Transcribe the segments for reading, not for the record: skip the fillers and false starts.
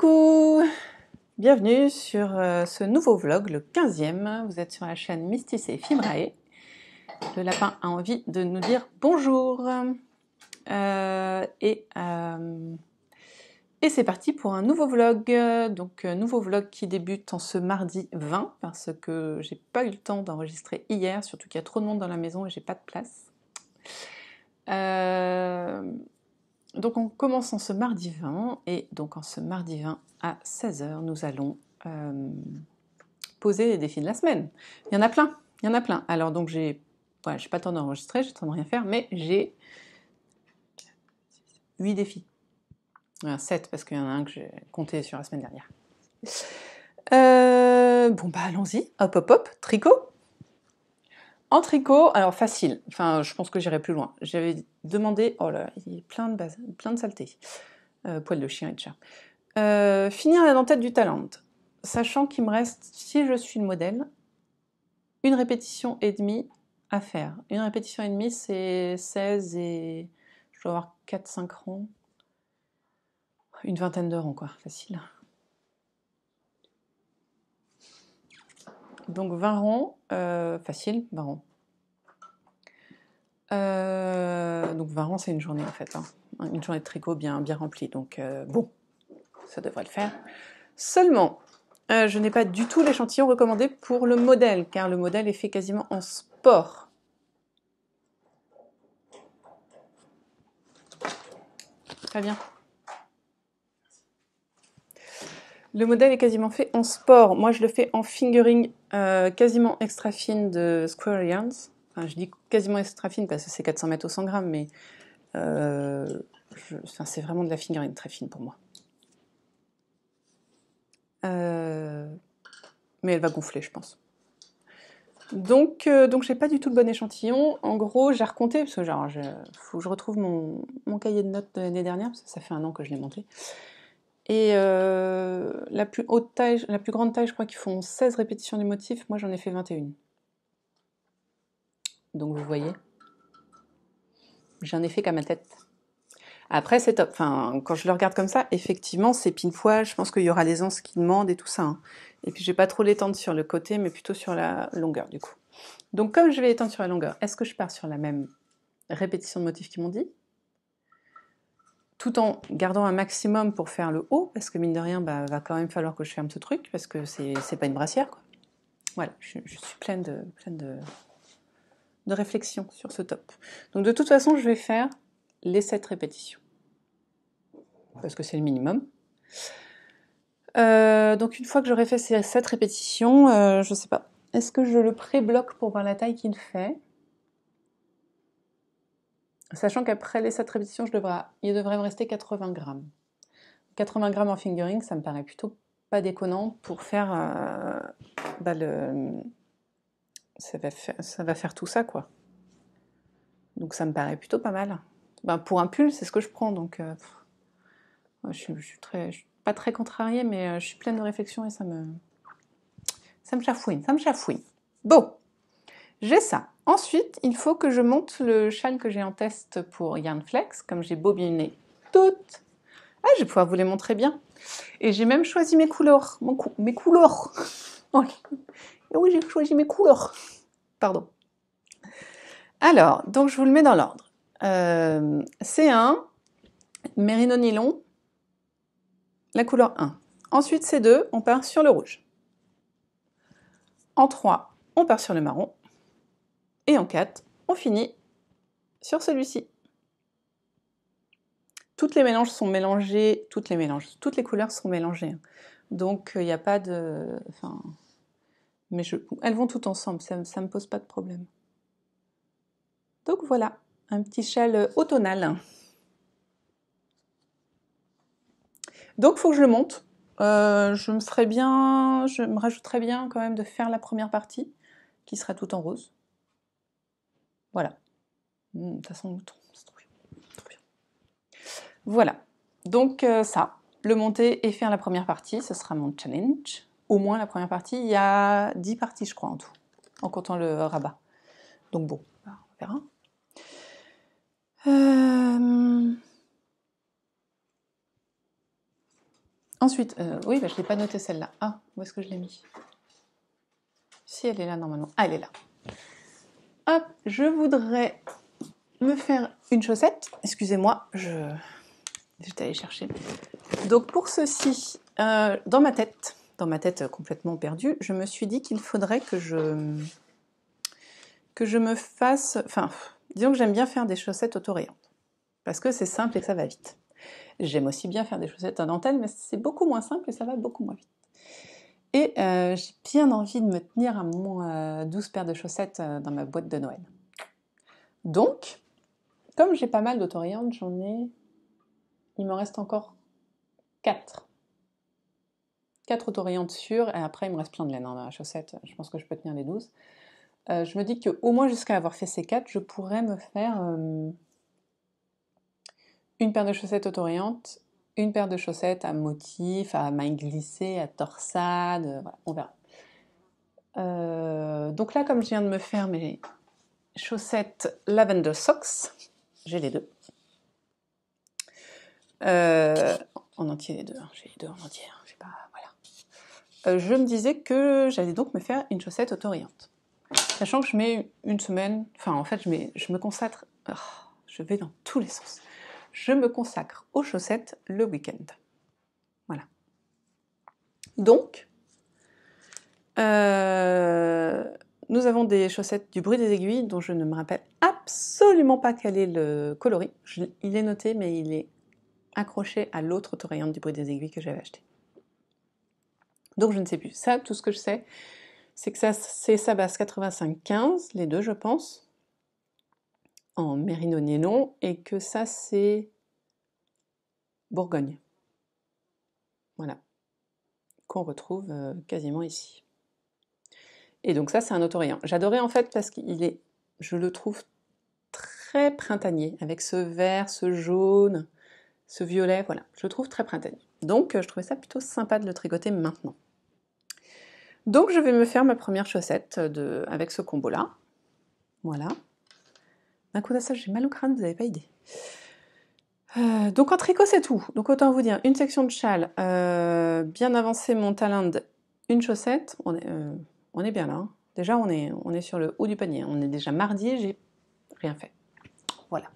Coucou! Bienvenue sur ce nouveau vlog, le 15e. Vous êtes sur la chaîne Mystis et Fibrae. Le lapin a envie de nous dire bonjour. Et c'est parti pour un nouveau vlog. Donc, nouveau vlog qui débute en ce mardi 20, parce que j'ai pas eu le temps d'enregistrer hier, surtout qu'il y a trop de monde dans la maison et j'ai pas de place. Donc on commence en ce mardi 20, et donc en ce mardi 20 à 16 h, nous allons poser les défis de la semaine. Il y en a plein, il y en a plein. Alors donc j'ai pas le temps d'enregistrer, j'ai le temps de rien faire, mais j'ai 8 défis. Enfin, 7 parce qu'il y en a un que j'ai compté sur la semaine dernière. Bon bah allons-y, hop hop hop, tricot. En tricot, alors facile, enfin je pense que j'irai plus loin. J'avais demandé, oh là, il y a plein de bases, plein de saletés. Poil de chien et de chat. Finir la dentelle du talent, sachant qu'il me reste, si je suis le modèle, une répétition et demie à faire. Une répétition et demie, c'est 16 et je dois avoir 4-5 ronds. Une vingtaine de ronds, quoi, facile. Donc 20 ronds, facile, 20 ronds. Donc 20 ronds, c'est une journée en fait. Hein. Une journée de tricot bien remplie, donc bon, ça devrait le faire. Seulement, je n'ai pas du tout l'échantillon recommandé pour le modèle, car le modèle est fait quasiment en sport. Très bien. Le modèle est quasiment fait en sport. Moi, je le fais en fingering quasiment extra fine de Square Yarns. Enfin, je dis quasiment extra fine parce que c'est 400 mètres au 100 grammes, mais c'est vraiment de la fingering très fine pour moi. Mais elle va gonfler, je pense. Donc j'ai pas du tout le bon échantillon. En gros, j'ai recompté, parce que genre, faut que je retrouve mon cahier de notes de l'année dernière, parce que ça fait un an que je l'ai monté. Et la plus haute taille, la plus grande taille, je crois qu'ils font 16 répétitions du motif. Moi, j'en ai fait 21. Donc vous voyez, j'en ai fait qu'à ma tête. Après, c'est top. Enfin, quand je le regarde comme ça, effectivement, c'est pile poil. Je pense qu'il y aura les anses qui demandent et tout ça. Hein. Et puis, je vais pas trop l'étendre sur le côté, mais plutôt sur la longueur, du coup. Donc, comme je vais étendre sur la longueur, est-ce que je pars sur la même répétition de motifs qu'ils m'ont dit, tout en gardant un maximum pour faire le haut, parce que mine de rien, bah, va quand même falloir que je ferme ce truc, parce que c'est pas une brassière, quoi. Voilà, je suis pleine de réflexion sur ce top. Donc de toute façon, je vais faire les 7 répétitions, parce que c'est le minimum. Donc une fois que j'aurai fait ces 7 répétitions, je sais pas, est-ce que je le pré-bloque pour voir la taille qu'il fait ? Sachant qu'après les 7 répétitions, il devrait me rester 80 grammes. 80 grammes en fingering, ça me paraît plutôt pas déconnant pour faire... ça va faire tout ça, quoi. Donc ça me paraît plutôt pas mal. Ben, pour un pull, c'est ce que je prends, donc... je suis pas très contrariée, mais je suis pleine de réflexion et ça me chafouine, Bon, j'ai ça. Ensuite, il faut que je monte le châle que j'ai en test pour Yarn Flex, comme j'ai bobiné toutes. Ah, je vais pouvoir vous les montrer bien. Et j'ai même choisi mes couleurs. Mes couleurs. Oui, j'ai choisi mes couleurs. Pardon. Alors, donc je vous le mets dans l'ordre. C'est un Merino Nylon, la couleur 1. Ensuite, c'est 2, on part sur le rouge. En 3, on part sur le marron. Et en 4, on finit sur celui-ci. Toutes les mélanges sont mélangées, toutes les couleurs sont mélangées. Donc, il n'y a pas de... Enfin, mais elles vont toutes ensemble, ça ne me pose pas de problème. Donc voilà, un petit châle automnal. Donc, il faut que je le monte. Je me rajouterais bien quand même de faire la première partie, qui sera tout en rose. Voilà. Ça sent le mouton, c'est trop bien. Trop bien. Voilà. Donc ça, le monter et faire la première partie, ce sera mon challenge. Au moins la première partie, il y a 10 parties, je crois, en tout, en comptant le rabat. Donc bon, on verra. Ensuite, oui, bah, je ne l'ai pas noté celle-là. Ah, où est-ce que je l'ai mis? Si, elle est là normalement. Ah, elle est là. Hop, je voudrais me faire une chaussette. Excusez-moi, j'étais allée chercher. Donc pour ceci, dans ma tête complètement perdue, je me suis dit qu'il faudrait que je me fasse... Enfin, disons que j'aime bien faire des chaussettes autorayantes. Parce que c'est simple et que ça va vite. J'aime aussi bien faire des chaussettes en dentelle, mais c'est beaucoup moins simple et ça va beaucoup moins vite. Et j'ai bien envie de me tenir à mon 12 paires de chaussettes dans ma boîte de Noël. Donc, comme j'ai pas mal d'autorayantes, il me reste encore 4. 4 autorayantes sûres, et après il me reste plein de laine dans la chaussette. Je pense que je peux tenir les 12. Je me dis qu'au moins jusqu'à avoir fait ces 4, je pourrais me faire une paire de chaussettes autorayantes, une paire de chaussettes à motif, à mailles glissées, à torsade, voilà, on verra. Donc là, comme je viens de me faire mes chaussettes Lavender Socks, j'ai les deux. En entier les deux, hein. J'ai les deux en entier, hein. Voilà. Je me disais que j'allais donc me faire une chaussette autorayante. Sachant que je mets une semaine, enfin en fait je me consacre, je vais dans tous les sens. Je me consacre aux chaussettes le week-end. Voilà. Donc, nous avons des chaussettes du bruit des aiguilles dont je ne me rappelle absolument pas quel est le coloris. Il est noté, mais il est accroché à l'autre autorayante du bruit des aiguilles que j'avais acheté. Donc je ne sais plus. Ça, tout ce que je sais, c'est que ça, c'est Sabas 85-15, les deux je pense, en mérino nylon, et que ça c'est Bourgogne. Voilà. Qu'on retrouve quasiment ici. Et donc ça c'est un autorayant. J'adorais en fait parce qu'il est, je le trouve très printanier, avec ce vert, ce jaune, ce violet, voilà. Je le trouve très printanier. Donc je trouvais ça plutôt sympa de le tricoter maintenant. Donc je vais me faire ma première chaussette avec ce combo-là. Voilà. D'un coup d'assaut, j'ai mal au crâne, vous n'avez pas idée. Donc en tricot, c'est tout. Donc autant vous dire, une section de châle, bien avancé mon talent, une chaussette, on est bien là. Hein. Déjà, on est sur le haut du panier. On est déjà mardi, j'ai rien fait. Voilà.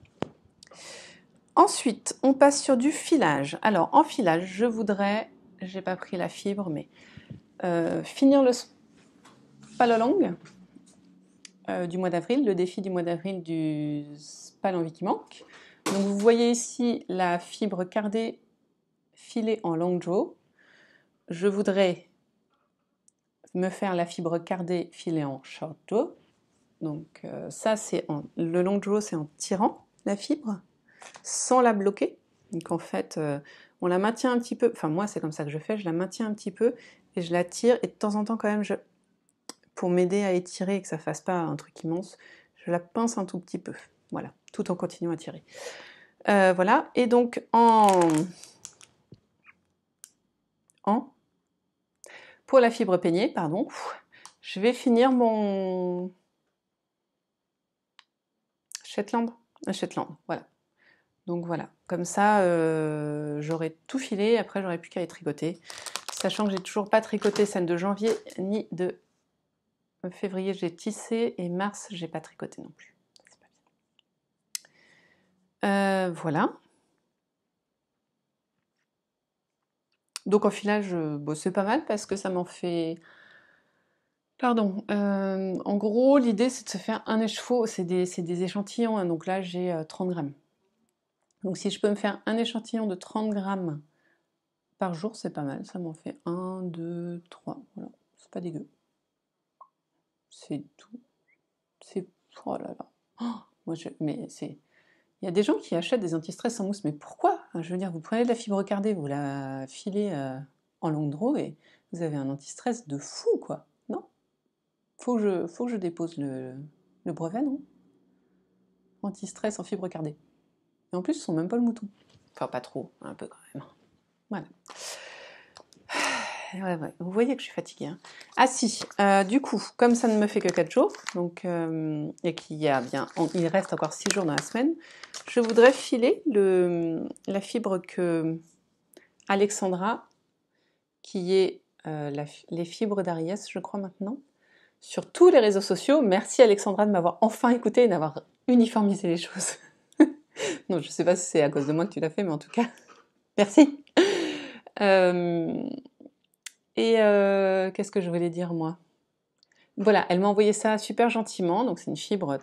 Ensuite, on passe sur du filage. Alors, en filage, je voudrais, j'ai pas pris la fibre, mais finir le Spalolong du mois d'avril, le défi du mois d'avril du Spal Envie qui manque. Donc vous voyez ici la fibre cardée filée en long jaw. Je voudrais me faire la fibre cardée filée en short jaw. Donc ça c'est le long jaw, c'est en tirant la fibre sans la bloquer. Donc en fait on la maintient un petit peu, enfin moi c'est comme ça que je fais, je la maintiens un petit peu et je la tire et de temps en temps quand même pour m'aider à étirer et que ça fasse pas un truc immense, je la pince un tout petit peu. Voilà, tout en continuant à tirer. Voilà, et donc pour la fibre peignée, pardon, je vais finir mon Shetland, voilà. Donc voilà, comme ça, j'aurai tout filé, après j'aurai plus qu'à les tricoter, sachant que j'ai toujours pas tricoté celle de janvier ni de février, j'ai tissé, et mars, j'ai pas tricoté non plus. Voilà. Donc en filage, c'est pas mal parce que ça m'en fait... Pardon, en gros, l'idée c'est de se faire un écheveau, c'est des échantillons, hein, donc là j'ai 30 grammes. Donc si je peux me faire un échantillon de 30 grammes par jour, c'est pas mal, ça m'en fait 1, 2, 3, voilà, c'est pas dégueu. C'est tout. C'est... Oh là là. Oh, mais c'est... Il y a des gens qui achètent des anti-stress en mousse, mais pourquoi? Je veux dire, vous prenez de la fibre cardée, vous la filez en long draw et vous avez un anti-stress de fou, quoi. Non? Faut que je dépose le brevet, non? Anti-stress en fibre cardée. Et en plus, ce sont même pas le mouton. Enfin, pas trop, un peu quand même. Voilà. Ouais. Vous voyez que je suis fatiguée. Hein. Ah si, du coup, comme ça ne me fait que 4 jours, donc, et il reste encore 6 jours dans la semaine, je voudrais filer la fibre que Alexandra qui est les fibres d'Ariès, je crois maintenant, sur tous les réseaux sociaux. Merci Alexandra de m'avoir enfin écouté et d'avoir uniformisé les choses. Non, je ne sais pas si c'est à cause de moi que tu l'as fait, mais en tout cas, merci. Qu'est-ce que je voulais dire, moi? Voilà, elle m'a envoyé ça super gentiment, donc c'est une fibre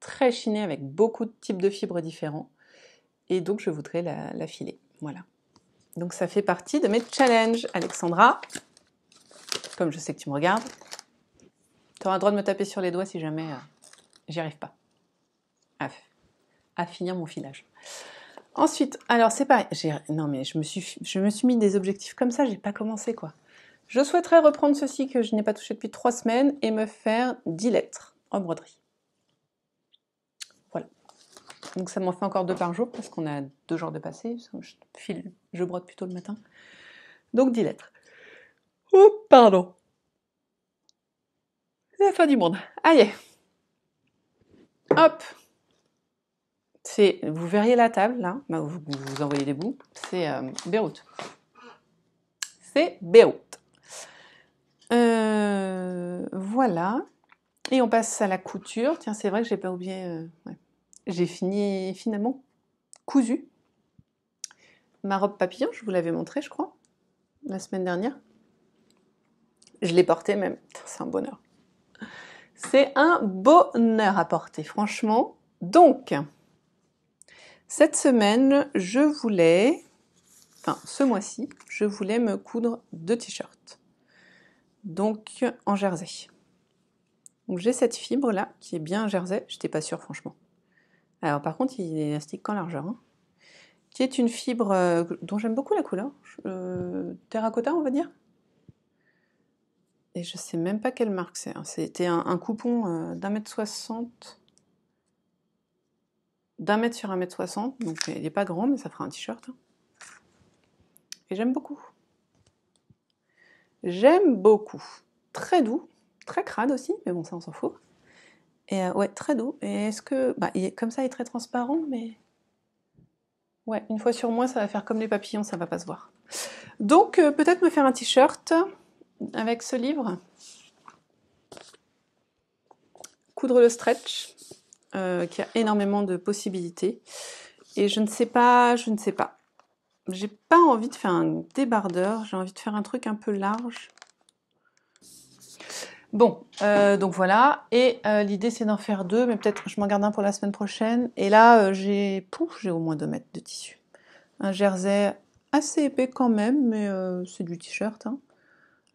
très chinée avec beaucoup de types de fibres différents. Et donc, je voudrais la filer. Voilà. Donc, ça fait partie de mes challenges, Alexandra. Comme je sais que tu me regardes, tu auras le droit de me taper sur les doigts si jamais j'y arrive pas à finir mon filage. Ensuite, alors c'est pareil. Non, mais je me suis mis des objectifs comme ça, j'ai pas commencé quoi. Je souhaiterais reprendre ceci que je n'ai pas touché depuis 3 semaines et me faire 10 lettres en broderie. Voilà. Donc ça m'en fait encore 2 par jour parce qu'on a 2 jours de passé. Je brode plutôt le matin. Donc 10 lettres. Oh, pardon. C'est la fin du monde. Allez. Hop. Vous verriez la table, là. Bah, vous envoyez des bouts. C'est Beyrouth. C'est Beyrouth. Voilà. Et on passe à la couture. Tiens, c'est vrai que j'ai pas oublié... ouais. J'ai finalement cousu ma robe papillon. Je vous l'avais montré, je crois, la semaine dernière. Je l'ai portée même. C'est un bonheur. C'est un bonheur à porter, franchement. Donc, cette semaine, ce mois-ci, je voulais me coudre 2 t-shirts. Donc, en jersey. Donc, j'ai cette fibre-là, qui est bien jersey. J'étais pas sûre, franchement. Alors, par contre, il est élastique qu'en largeur. Hein. Qui est une fibre dont j'aime beaucoup la couleur. Terracotta, on va dire. Et je sais même pas quelle marque c'est. Hein. C'était un coupon d'1,60 m. d'1 m sur 1,60 m. Donc, il n'est pas grand, mais ça fera un t-shirt. Hein. Et j'aime beaucoup. J'aime beaucoup. Très doux. Très crade aussi, mais bon, ça, on s'en fout. Et ouais, très doux. Et est-ce que... Bah, comme ça, il est très transparent, mais... Ouais, une fois sur moi, ça va faire comme les papillons, ça va pas se voir. Donc, peut-être me faire un t-shirt avec ce livre. Coudre le stretch, qui a énormément de possibilités. Et je ne sais pas. J'ai pas envie de faire un débardeur, j'ai envie de faire un truc un peu large. Bon, donc voilà, et l'idée c'est d'en faire 2, mais peut-être je m'en garde un pour la semaine prochaine. Et là, j'ai au moins 2 mètres de tissu. Un jersey assez épais quand même, mais c'est du t-shirt, hein,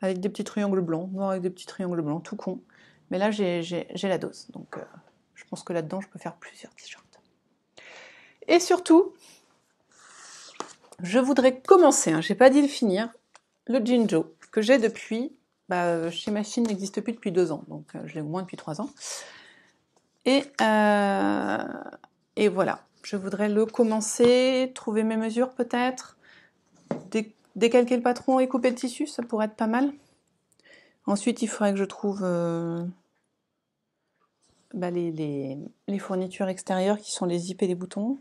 avec des petits triangles blancs, noir avec des petits triangles blancs, tout con. Mais là, j'ai la dose, donc je pense que là-dedans, je peux faire plusieurs t-shirts. Et surtout, je voudrais commencer, hein, j'ai pas dit le finir, le Jinjo, que j'ai depuis... chez Machine n'existe plus depuis 2 ans, donc je l'ai au moins depuis 3 ans. Et voilà, je voudrais le commencer, trouver mes mesures peut-être, décalquer le patron et couper le tissu, ça pourrait être pas mal. Ensuite, il faudrait que je trouve les fournitures extérieures qui sont les zips et les boutons.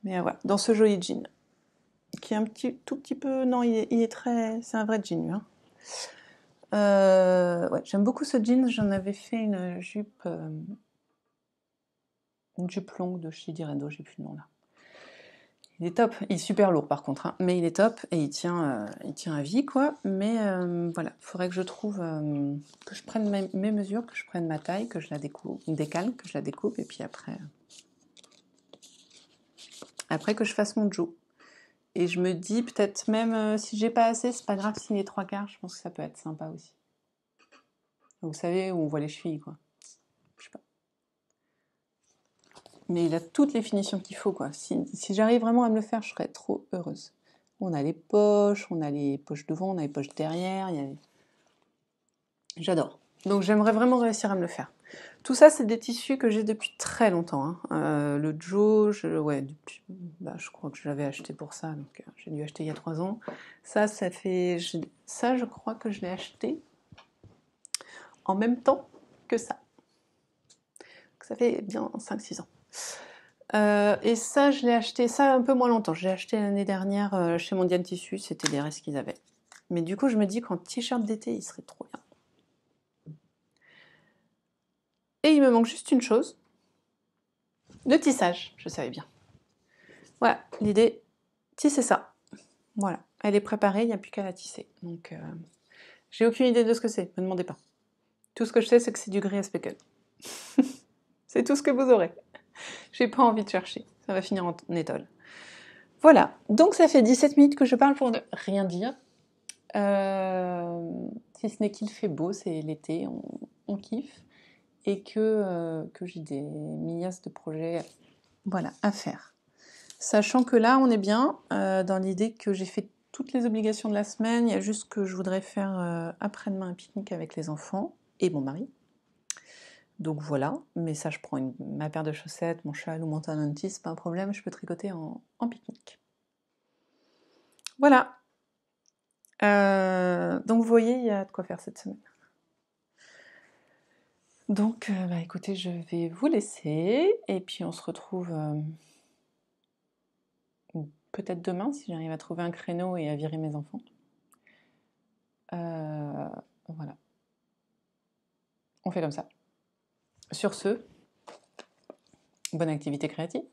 Mais voilà, dans ce joli jean, qui est tout petit peu... Non, il est très... C'est un vrai jean, hein. Ouais, j'aime beaucoup ce jean, j'en avais fait une jupe longue de chez Diredo, j'ai plus le nom là. Il est top, il est super lourd par contre, hein, mais il est top et il tient à vie quoi. Mais voilà, il faudrait que je trouve, que je prenne mes mesures, que je prenne ma taille, que je la décale, que je la découpe et puis après que je fasse mon jo. Et je me dis peut-être même si j'ai pas assez, c'est pas grave s'il est 3/4, je pense que ça peut être sympa aussi. Vous savez, où on voit les chevilles, quoi. Je sais pas. Mais il a toutes les finitions qu'il faut, quoi. Si j'arrive vraiment à me le faire, je serais trop heureuse. On a les poches devant, on a les poches derrière. J'adore. Donc j'aimerais vraiment réussir à me le faire. Tout ça, c'est des tissus que j'ai depuis très longtemps. Hein. Le Jo, je crois que je l'avais acheté pour ça, donc j'ai dû acheter il y a 3 ans. Ça je crois que je l'ai acheté en même temps que ça. Donc ça fait bien 5-6 ans. Et ça, je l'ai acheté, ça un peu moins longtemps. Je l'ai acheté l'année dernière chez Mondial Tissu, c'était des restes qu'ils avaient. Mais du coup, je me dis qu'en t-shirt d'été, il serait trop bien. Et il me manque juste une chose. Le tissage, je savais bien. Voilà, l'idée, tisser ça. Voilà, elle est préparée, il n'y a plus qu'à la tisser. Donc, j'ai aucune idée de ce que c'est, ne me demandez pas. Tout ce que je sais, c'est que c'est du gris à speckle. C'est tout ce que vous aurez. J'ai pas envie de chercher, ça va finir en étole. Voilà, donc ça fait 17 minutes que je parle pour ne rien dire. Si ce n'est qu'il fait beau, c'est l'été, on kiffe. Et que j'ai des milliards de projets voilà, à faire. Sachant que là, on est bien dans l'idée que j'ai fait toutes les obligations de la semaine. Il y a juste que je voudrais faire après-demain un pique-nique avec les enfants et mon mari. Donc voilà, mais ça, je prends ma paire de chaussettes, mon châle ou mon tanantis, c'est pas un problème, je peux tricoter en pique-nique. Voilà. Donc vous voyez, il y a de quoi faire cette semaine. Donc, écoutez, je vais vous laisser et puis on se retrouve peut-être demain si j'arrive à trouver un créneau et à virer mes enfants. Voilà. On fait comme ça. Sur ce, bonne activité créative.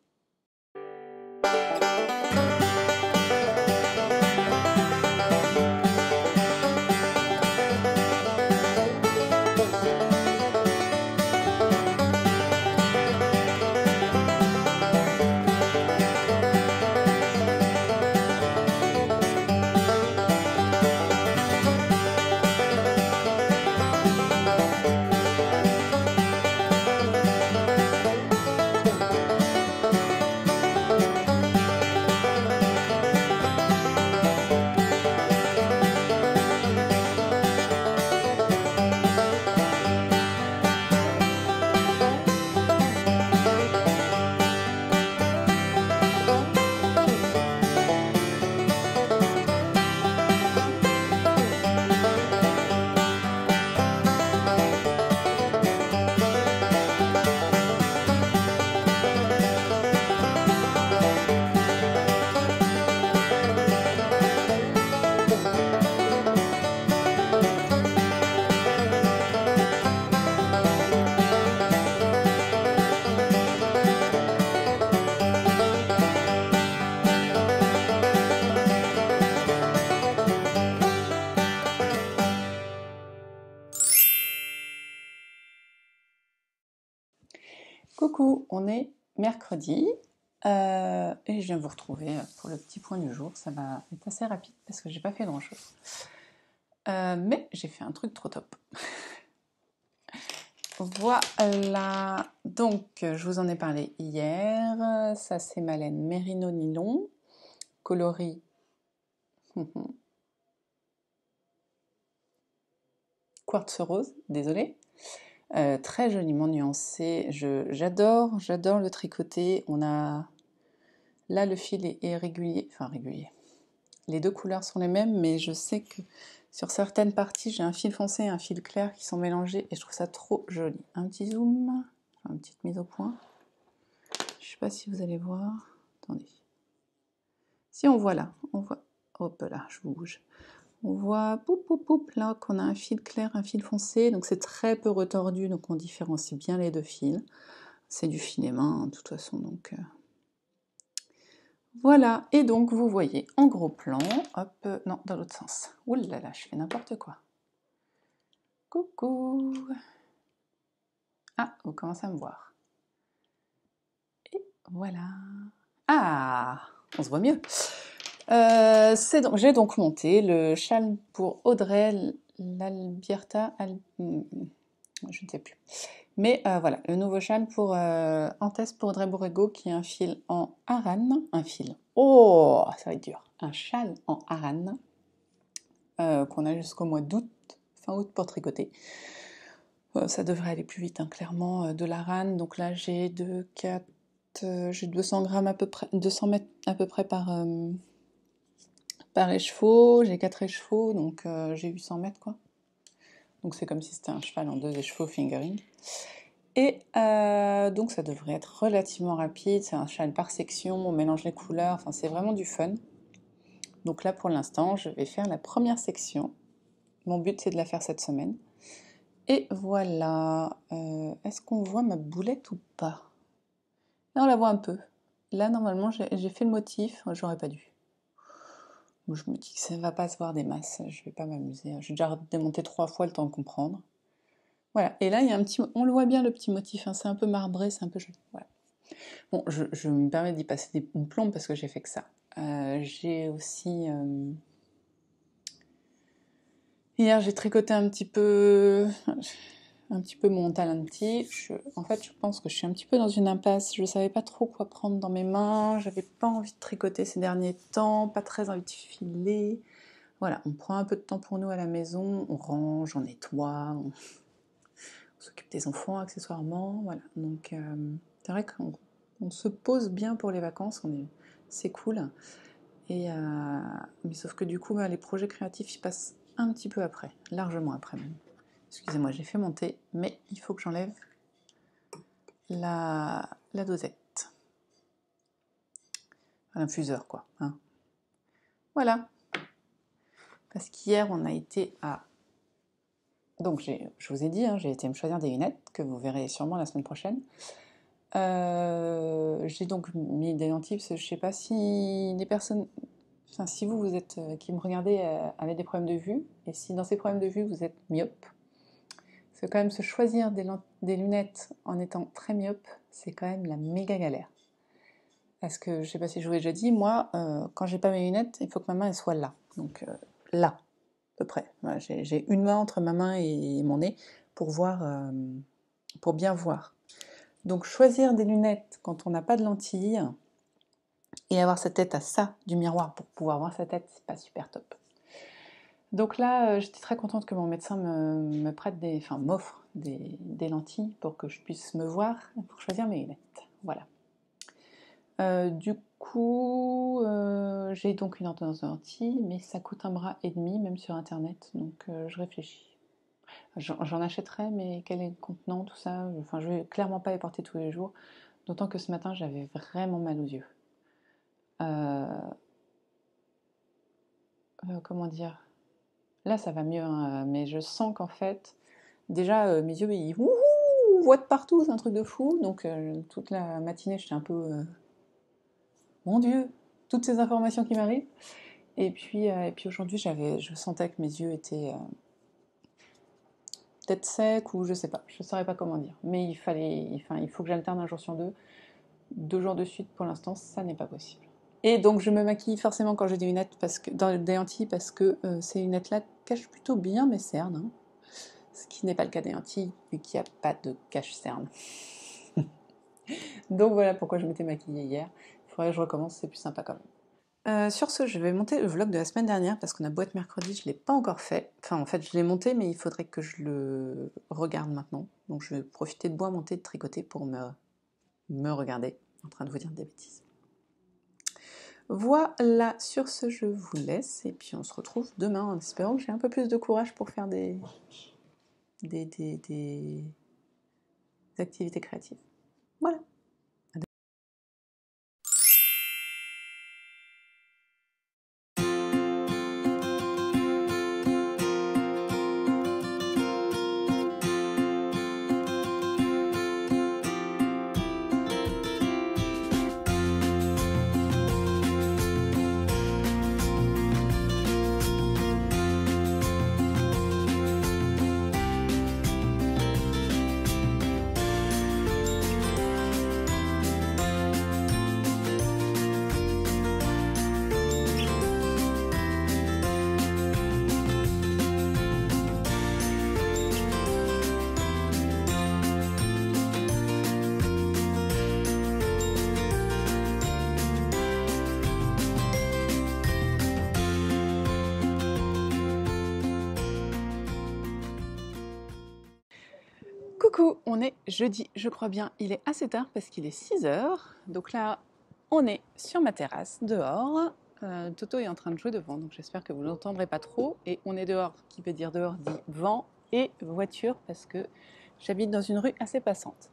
Coucou, on est mercredi et je viens vous retrouver pour le petit point du jour. Ça va être assez rapide parce que j'ai pas fait grand chose. Mais j'ai fait un truc trop top. Voilà, donc je vous en ai parlé hier. Ça c'est ma laine Merino Nylon, coloris quartz rose, désolé. Très joliment nuancé. J'adore le tricoter. On a là le fil est régulier, enfin régulier. Les deux couleurs sont les mêmes, mais je sais que sur certaines parties, j'ai un fil foncé et un fil clair qui sont mélangés et je trouve ça trop joli. Un petit zoom, une petite mise au point. Je sais pas si vous allez voir. Attendez. Si on voit là, on voit. Hop là, je bouge. On voit là qu'on a un fil clair, un fil foncé, donc c'est très peu retordu, donc on différencie bien les deux fils. C'est du filet main, hein, de toute façon, donc voilà. Et donc vous voyez en gros plan, hop, non, dans l'autre sens. Ouh là là, je fais n'importe quoi. Coucou. Ah, vous commencez à me voir. Et voilà. Ah, on se voit mieux. J'ai donc monté le châle pour Audrey l'Albierta, je ne sais plus. Mais voilà, le nouveau châle en test pour Audrey Borrego qui est un fil en Aran. Un fil. Oh, ça va être dur. Un châle en Aran qu'on a jusqu'au mois d'août, fin août pour tricoter. Ça devrait aller plus vite, hein, clairement, de l'Aran. Donc là, j'ai 200 grammes à peu près, 200 mètres à peu près par écheveau. J'ai 4 écheveaux, donc j'ai 800 mètres, quoi. Donc c'est comme si c'était un cheval en 2 écheveaux fingering. Et donc ça devrait être relativement rapide, c'est un châle par section, on mélange les couleurs, enfin c'est vraiment du fun. Donc là pour l'instant je vais faire la première section, mon but c'est de la faire cette semaine. Et voilà, est-ce qu'on voit ma boulette ou pas? Là on la voit un peu, là normalement j'ai fait le motif, j'aurais pas dû. Je me dis que ça va pas se voir des masses, je vais pas m'amuser, j'ai déjà démonté 3 fois le temps de comprendre. Voilà, et là il y a un petit, on le voit bien le petit motif, hein, c'est un peu marbré, c'est un peu joli. Voilà. Bon, je me permets d'y passer une plombe parce que j'ai fait que ça. J'ai aussi... hier j'ai tricoté un petit peu mon Talenti. En fait je pense que je suis un petit peu dans une impasse, je savais pas trop quoi prendre dans mes mains, j'avais pas envie de tricoter ces derniers temps, pas très envie de filer. Voilà, on prend un peu de temps pour nous à la maison, on range, on nettoie, on s'occupe des enfants accessoirement, voilà. Donc c'est vrai qu'on se pose bien pour les vacances, c'est cool. Et mais sauf que du coup, les projets créatifs, ils passent un petit peu après, largement après même. Excusez-moi, j'ai fait monter, mais il faut que j'enlève la dosette. L'infuseur, quoi. Hein. Voilà. Parce qu'hier, on a été à... Donc, je vous ai dit, hein, j'ai été me choisir des lunettes, que vous verrez sûrement la semaine prochaine. J'ai donc mis des lentilles, parce que je ne sais pas si des personnes... Enfin, si vous êtes, qui me regardez, avez des problèmes de vue, et si dans ces problèmes de vue, vous êtes myope, c'est quand même se choisir des lunettes en étant très myope, c'est quand même la méga galère. Parce que, je sais pas si je vous l'ai déjà dit, moi, quand j'ai pas mes lunettes, il faut que ma main elle soit là. Donc là, à peu près. Voilà, j'ai une main entre ma main et mon nez pour voir, pour bien voir. Donc choisir des lunettes quand on n'a pas de lentilles et avoir sa tête à ça du miroir pour pouvoir voir sa tête, c'est pas super top. Donc là, j'étais très contente que mon médecin me prête m'offre des lentilles pour que je puisse me voir pour choisir mes lunettes. Voilà. Du coup, j'ai donc une ordonnance de lentilles, mais ça coûte un bras et demi, même sur internet, donc je réfléchis. J'en achèterai, mais quel est le contenant, tout ça, enfin je vais clairement pas les porter tous les jours, d'autant que ce matin j'avais vraiment mal aux yeux. Comment dire? Là ça va mieux, hein, mais je sens qu'en fait, déjà mes yeux ils voient de partout, c'est un truc de fou, donc toute la matinée j'étais un peu... mon Dieu, toutes ces informations qui m'arrivent. Et puis aujourd'hui, je sentais que mes yeux étaient peut-être secs ou je sais pas, je saurais pas comment dire. Mais il faut que j'alterne un jour sur deux. 2 jours de suite, pour l'instant, ça n'est pas possible. Et donc je me maquille forcément quand j'ai des lunettes, des lentilles, parce que ces lunettes-là cachent plutôt bien mes cernes. Hein. Ce qui n'est pas le cas des lentilles, vu qu'il n'y a pas de cache-cernes. Donc voilà pourquoi je m'étais maquillée hier. Il faudrait que je recommence, c'est plus sympa quand même. Sur ce, je vais monter le vlog de la semaine dernière parce qu'on a beau être mercredi, je ne l'ai pas encore fait. Enfin, en fait, je l'ai monté, mais il faudrait que je le regarde maintenant. Donc, je vais profiter de bois monter, de tricoter pour me regarder en train de vous dire des bêtises. Voilà, sur ce, je vous laisse et puis on se retrouve demain en espérant que j'ai un peu plus de courage pour faire des activités créatives. Voilà. Coucou, on est jeudi, je crois bien. Il est assez tard parce qu'il est 6h. Donc là, on est sur ma terrasse, dehors. Toto est en train de jouer devant, donc j'espère que vous ne l'entendrez pas trop. Et on est dehors, qui veut dire dehors dit vent et voiture, parce que J'habite dans une rue assez passante.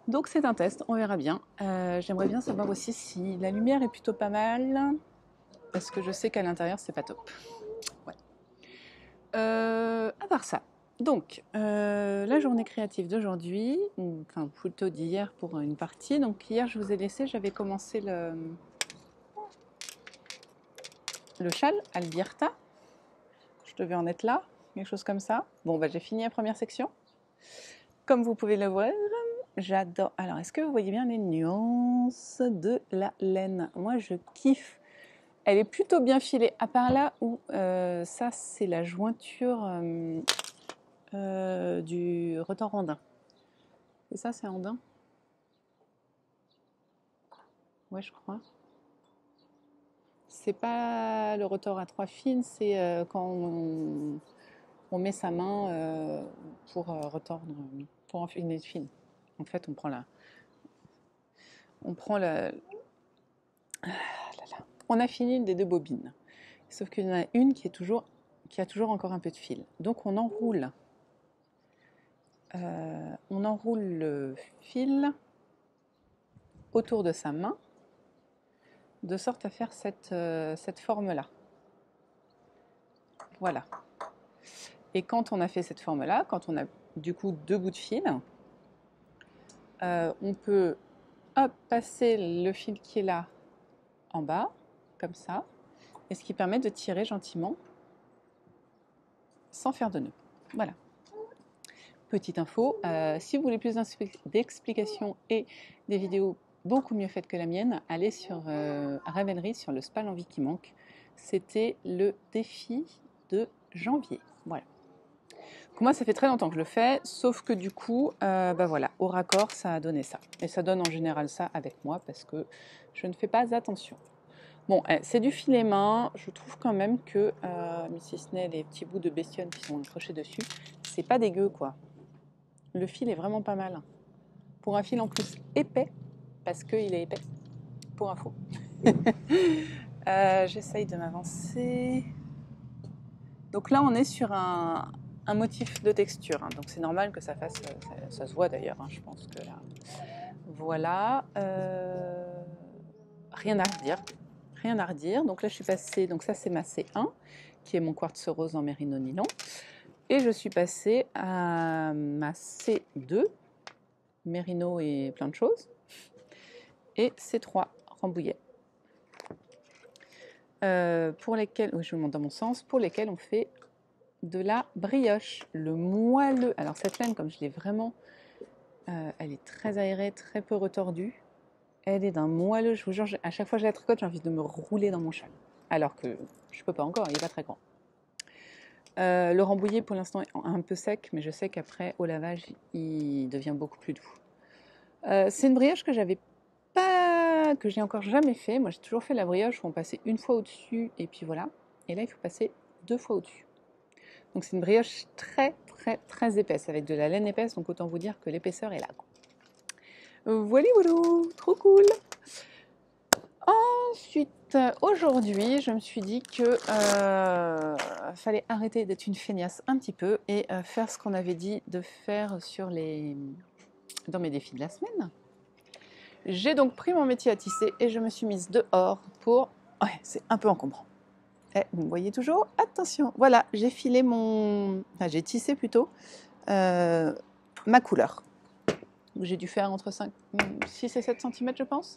Donc c'est un test, on verra bien. J'aimerais bien savoir aussi si la lumière est plutôt pas mal, parce que je sais qu'à l'intérieur c'est pas top. Ouais. À part ça, donc la journée créative d'aujourd'hui, enfin plutôt d'hier pour une partie. Donc hier je vous ai laissé, j'avais commencé le châle Albierta. Je devais en être là, quelque chose comme ça. Bon, bah, j'ai fini la première section. Comme vous pouvez le voir, j'adore. Alors, est-ce que vous voyez bien les nuances de la laine? Moi, je kiffe. Elle est plutôt bien filée, à part là où ça, c'est la jointure du retors andin. Et ça, c'est andin? Ouais, je crois. C'est pas le retors à 3 fils, c'est quand on met sa main pour retordre, pour enfiler fine. En fait, on a fini une des deux bobines. Sauf qu'il y en a une qui a toujours encore un peu de fil. Donc on enroule le fil autour de sa main, de sorte à faire cette forme-là. Voilà. Et quand on a fait cette forme-là, quand on a du coup 2 bouts de fil, on peut passer le fil qui est là en bas, comme ça, et ce qui permet de tirer gentiment sans faire de nœud. Voilà. Petite info, si vous voulez plus d'explications et des vidéos beaucoup mieux faites que la mienne, allez sur Ravelry, sur le spa l'envie qui manque. C'était le défi de janvier. Voilà. Moi, ça fait très longtemps que je le fais, sauf que du coup, bah voilà, au raccord, ça a donné ça. Et ça donne en général ça avec moi parce que je ne fais pas attention. Bon, c'est du filet main. Je trouve quand même que, si ce n'est les petits bouts de bestionne qui sont accrochés dessus, c'est pas dégueu, quoi. Le fil est vraiment pas mal. Pour un fil en plus épais, parce qu'il est épais, pour info. J'essaye de m'avancer. Donc là, on est sur un motif de texture. Hein. Donc c'est normal que ça fasse... ça se voit d'ailleurs, hein, je pense que là... Voilà. Rien à redire. Rien à redire. Donc là, je suis passée... Donc ça, c'est ma C1, qui est mon quartz rose en mérino nylon. Et je suis passée à ma C2, mérino et plein de choses. Et C3, Rambouillet. Pour lesquels, oui, je vous montre dans mon sens, pour lesquels on fait de la brioche, le moelleux. Alors cette laine, comme je l'ai vraiment, elle est très aérée, très peu retordue. Elle est d'un moelleux, je vous jure, à chaque fois que je la tricote, j'ai envie de me rouler dans mon châle. Alors que je peux pas encore, il n'est pas très grand. Le Rambouillet pour l'instant est un peu sec, mais je sais qu'après au lavage, il devient beaucoup plus doux. C'est une brioche que j'avais pas, que j'ai encore jamais fait. Moi, j'ai toujours fait la brioche où on passait une fois au-dessus et puis voilà. Et là, il faut passer 2 fois au-dessus. Donc c'est une brioche très très très épaisse avec de la laine épaisse. Donc autant vous dire que l'épaisseur est là. Voilà, trop cool. Ensuite, aujourd'hui, je me suis dit que fallait arrêter d'être une feignasse un petit peu et faire ce qu'on avait dit de faire dans mes défis de la semaine. J'ai donc pris mon métier à tisser et je me suis mise dehors pour... Ouais, c'est un peu encombrant. Vous me voyez toujours? Attention, voilà, j'ai filé Enfin, j'ai tissé plutôt ma couleur. J'ai dû faire entre 6 et 7 cm, je pense.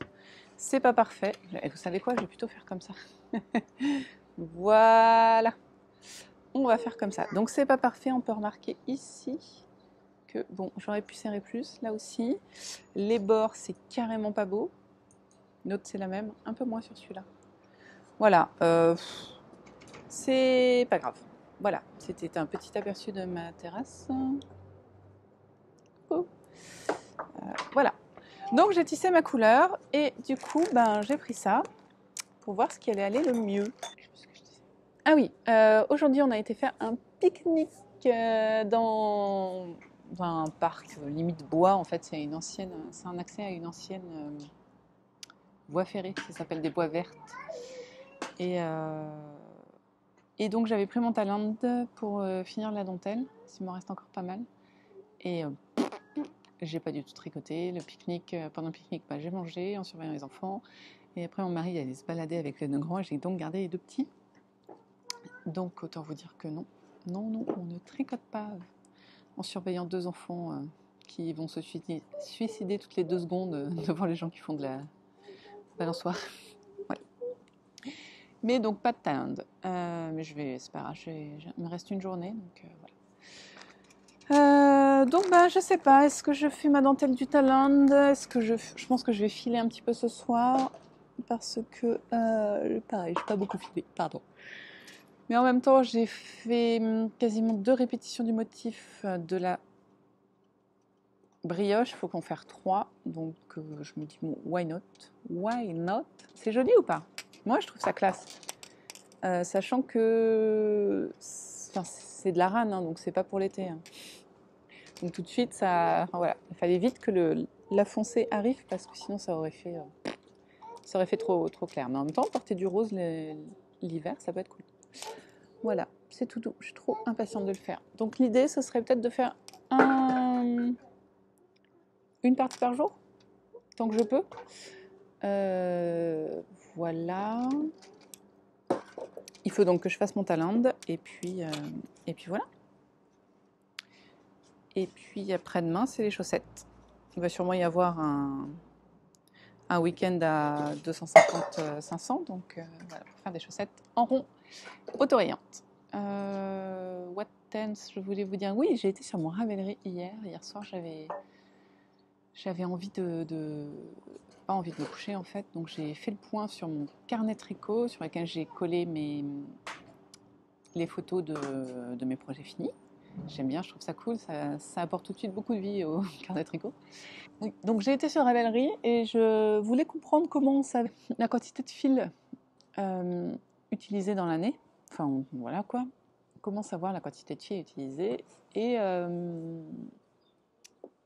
C'est pas parfait. Et vous savez quoi? Je vais plutôt faire comme ça. Voilà. On va faire comme ça. Donc c'est pas parfait, on peut remarquer ici que, bon, j'aurais pu serrer plus, là aussi. Les bords, c'est carrément pas beau. L'autre, c'est la même, un peu moins sur celui-là. Voilà, c'est pas grave. Voilà, c'était un petit aperçu de ma terrasse. Oh. Voilà. Donc j'ai tissé ma couleur et du coup, ben, j'ai pris ça pour voir ce qui allait aller le mieux. Ah oui, aujourd'hui on a été faire un pique-nique dans un parc limite bois. En fait, c'est un accès à une ancienne voie ferrée. Ça s'appelle des bois vertes. Et donc j'avais pris mon Talend pour finir la dentelle, s'il m'en reste encore pas mal. Et j'ai pas du tout tricoté. Le pique-nique, pendant le pique-nique, bah, j'ai mangé en surveillant les enfants. Et après, mon mari allait se balader avec les deux grands et j'ai donc gardé les deux petits. Donc, autant vous dire que non. Non, non, on ne tricote pas en surveillant deux enfants qui vont se suicider toutes les 2 secondes devant les gens qui font de la balançoire. Voilà. Mais donc, pas de Thaïlande. Mais c'est pas grave, il me reste une journée, donc voilà. Donc, bah, je sais pas, est-ce que je fais ma dentelle du Thaïlande? Est-ce que je pense que je vais filer un petit peu ce soir parce que, pareil, j'ai pas beaucoup filé, pardon. Mais en même temps, j'ai fait quasiment 2 répétitions du motif de la brioche, il faut qu'en faire 3. Donc, je me dis, bon, why not? Why not? C'est joli ou pas? Moi, je trouve ça classe. Sachant que c'est de la rane, hein, donc c'est pas pour l'été. Hein. Donc tout de suite, voilà, il fallait vite que la foncée arrive parce que sinon ça aurait fait trop clair. Mais en même temps, porter du rose l'hiver, ça peut être cool. Voilà, c'est tout doux. Je suis trop impatiente de le faire. Donc l'idée, ce serait peut-être de faire une partie par jour, tant que je peux. Voilà. Il faut donc que je fasse mon Thaïlande et puis voilà. Et puis après-demain, c'est les chaussettes. Il va sûrement y avoir un week-end à 250-500, donc voilà, pour faire des chaussettes en rond autorayantes. What else je voulais vous dire? Oui, j'ai été sur mon Ravelry hier. Hier soir, j'avais envie pas envie de me coucher en fait, donc j'ai fait le point sur mon carnet tricot sur lequel j'ai collé les photos de mes projets finis. J'aime bien, je trouve ça cool, ça apporte tout de suite beaucoup de vie au carnet tricot. Oui, donc j'ai été sur Ravelry et je voulais comprendre comment la quantité de fil utilisée dans l'année. Enfin voilà quoi. Comment savoir la quantité de fil utilisée et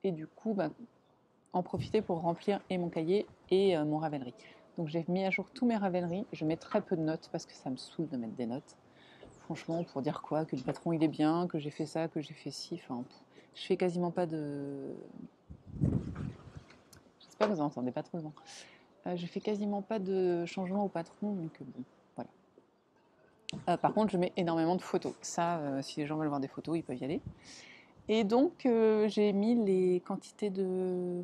du coup en profiter pour remplir et mon cahier et mon Ravelry. Donc j'ai mis à jour tous mes Ravelry. Je mets très peu de notes parce que ça me saoule de mettre des notes. Franchement, pour dire quoi? Que le patron il est bien, que j'ai fait ça, que j'ai fait ci. Enfin, je fais quasiment pas de... J'espère que vous n'entendez pas trop le vent. Je fais quasiment pas de changement au patron, donc bon, voilà. Par contre, je mets énormément de photos. Ça, si les gens veulent voir des photos, ils peuvent y aller. Et donc, j'ai mis les quantités de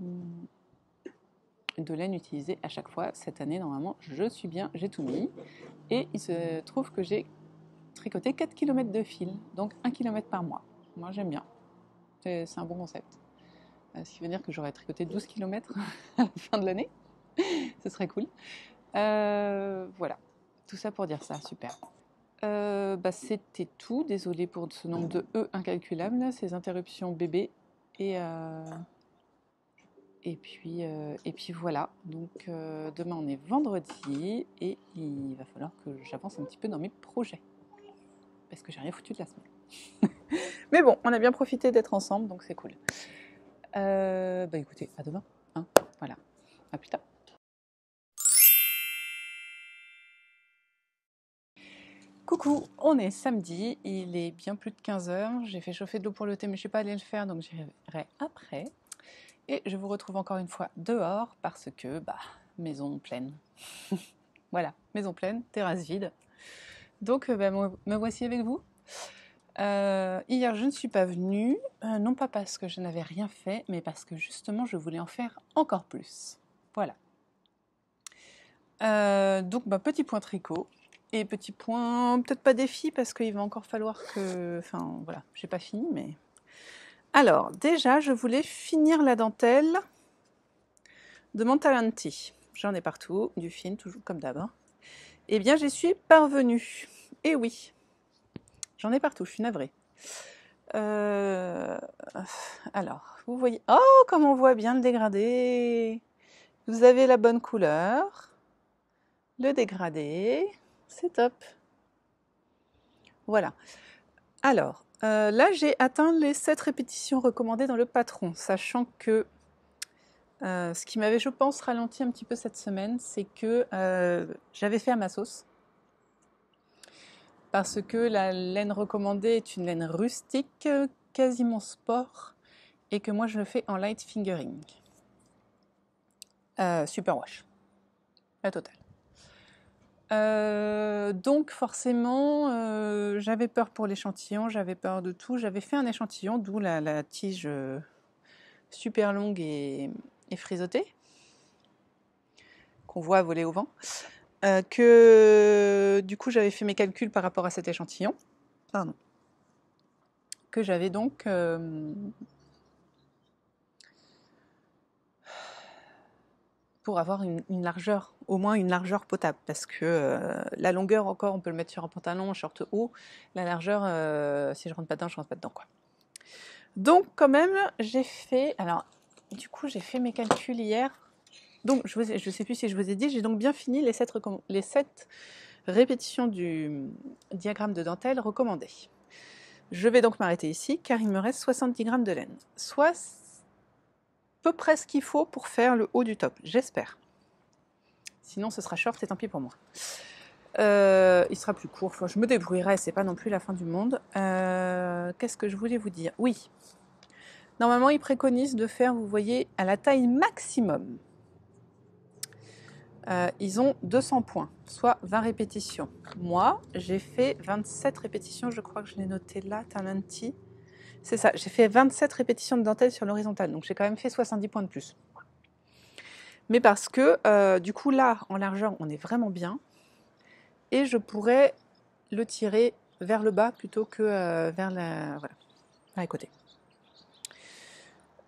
laine utilisée à chaque fois. Cette année, normalement, je suis bien, j'ai tout mis. Et il se trouve que j'ai tricoté 4 km de fil, donc 1 km par mois. Moi, j'aime bien. C'est un bon concept. Ce qui veut dire que j'aurais tricoté 12 km à la fin de l'année. Ce serait cool. Voilà. Tout ça pour dire ça, super. C'était tout. Désolée pour ce nombre de E incalculable, là, ces interruptions bébés. Et puis voilà, donc demain on est vendredi et il va falloir que j'avance un petit peu dans mes projets. Parce que j'ai rien foutu de la semaine. Mais bon, on a bien profité d'être ensemble, donc c'est cool. Écoutez, à demain. Hein, voilà, à plus tard. Coucou, on est samedi, il est bien plus de 15h. J'ai fait chauffer de l'eau pour le thé, mais je ne suis pas allée le faire, donc j'irai après. Et je vous retrouve encore une fois dehors parce que, maison pleine. Voilà, maison pleine, terrasse vide. Donc, me voici avec vous. Hier, je ne suis pas venue, non pas parce que je n'avais rien fait, mais parce que justement, je voulais en faire encore plus. Voilà. Donc, petit point tricot. Et petit point, peut-être pas défi, parce qu'il va encore falloir que... Enfin, voilà, j'ai pas fini, mais... Alors, déjà, je voulais finir la dentelle de mon Talanti. J'en ai partout, du fil, toujours comme d'hab. Eh bien, j'y suis parvenue. Et oui, j'en ai partout, je suis navrée. Alors, vous voyez... Oh, comme on voit bien le dégradé. Vous avez la bonne couleur. Le dégradé, c'est top. Voilà. Alors, là, j'ai atteint les 7 répétitions recommandées dans le patron, sachant que ce qui m'avait, je pense, ralenti un petit peu cette semaine, c'est que j'avais fait à ma sauce. Parce que la laine recommandée est une laine rustique, quasiment sport, et que moi je le fais en light fingering. Super wash, la totale. Donc forcément, j'avais peur pour l'échantillon, j'avais peur de tout. J'avais fait un échantillon, d'où la tige super longue et frisottée, qu'on voit voler au vent. Que du coup j'avais fait mes calculs par rapport à cet échantillon. Pardon. Que j'avais donc pour avoir une largeur, au moins une largeur potable, parce que la longueur encore, on peut le mettre sur un pantalon, un short haut, la largeur, si je rentre pas dedans, je rentre pas dedans, quoi. Donc quand même, j'ai fait, alors du coup j'ai fait mes calculs hier, donc je sais plus si je vous ai dit, j'ai donc bien fini les 7 répétitions du diagramme de dentelle recommandé. Je vais donc m'arrêter ici, car il me reste 70 grammes de laine, soit peu près ce qu'il faut pour faire le haut du top, j'espère. Sinon, ce sera short et tant pis pour moi. Il sera plus court, enfin, je me débrouillerai, c'est pas non plus la fin du monde. Qu'est-ce que je voulais vous dire? Oui, normalement, ils préconisent de faire, vous voyez, à la taille maximum. Ils ont 200 points, soit 20 répétitions. Moi, j'ai fait 27 répétitions, je crois que je l'ai noté là, Talanti. C'est ça, j'ai fait 27 répétitions de dentelle sur l'horizontale, donc j'ai quand même fait 70 points de plus. Mais parce que, du coup, là, en largeur, on est vraiment bien. Et je pourrais le tirer vers le bas plutôt que vers les côtés.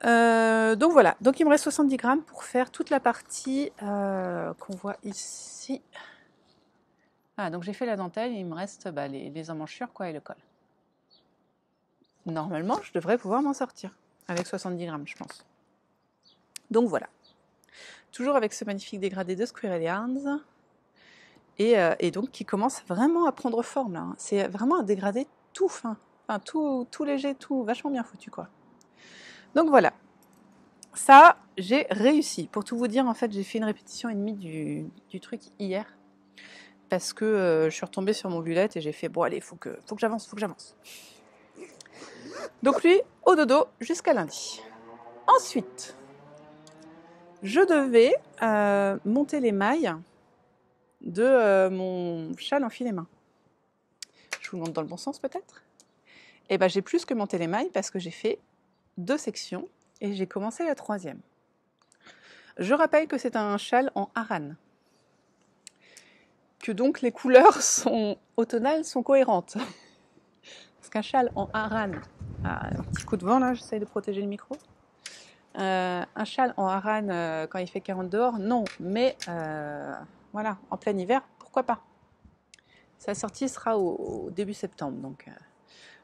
Donc voilà, donc il me reste 70 grammes pour faire toute la partie qu'on voit ici. Ah, donc j'ai fait la dentelle, il me reste les emmanchure quoi, et le col. Normalement, je devrais pouvoir m'en sortir avec 70 grammes, je pense. Donc voilà. Toujours avec ce magnifique dégradé de Squirrel Yarns. Et donc qui commence vraiment à prendre forme là. Hein. C'est vraiment un dégradé tout fin, enfin tout léger, tout vachement bien foutu quoi. Donc voilà, ça j'ai réussi. Pour tout vous dire, en fait j'ai fait une répétition et demie du truc hier parce que je suis retombée sur mon bullet et j'ai fait bon allez faut que j'avance, Donc lui au dodo jusqu'à lundi. Ensuite, je devais monter les mailles de mon châle en filet main. Je vous le montre dans le bon sens peut-être. Et ben j'ai plus que monté les mailles parce que j'ai fait 2 sections et j'ai commencé la 3e. Je rappelle que c'est un châle en aran, que donc les couleurs automnales sont cohérentes. Parce qu'un châle en aran, un petit coup de vent là, j'essaye de protéger le micro. Un châle en aran quand il fait 40 dehors, non, mais voilà, en plein hiver, pourquoi pas. Sa sortie sera au début septembre, donc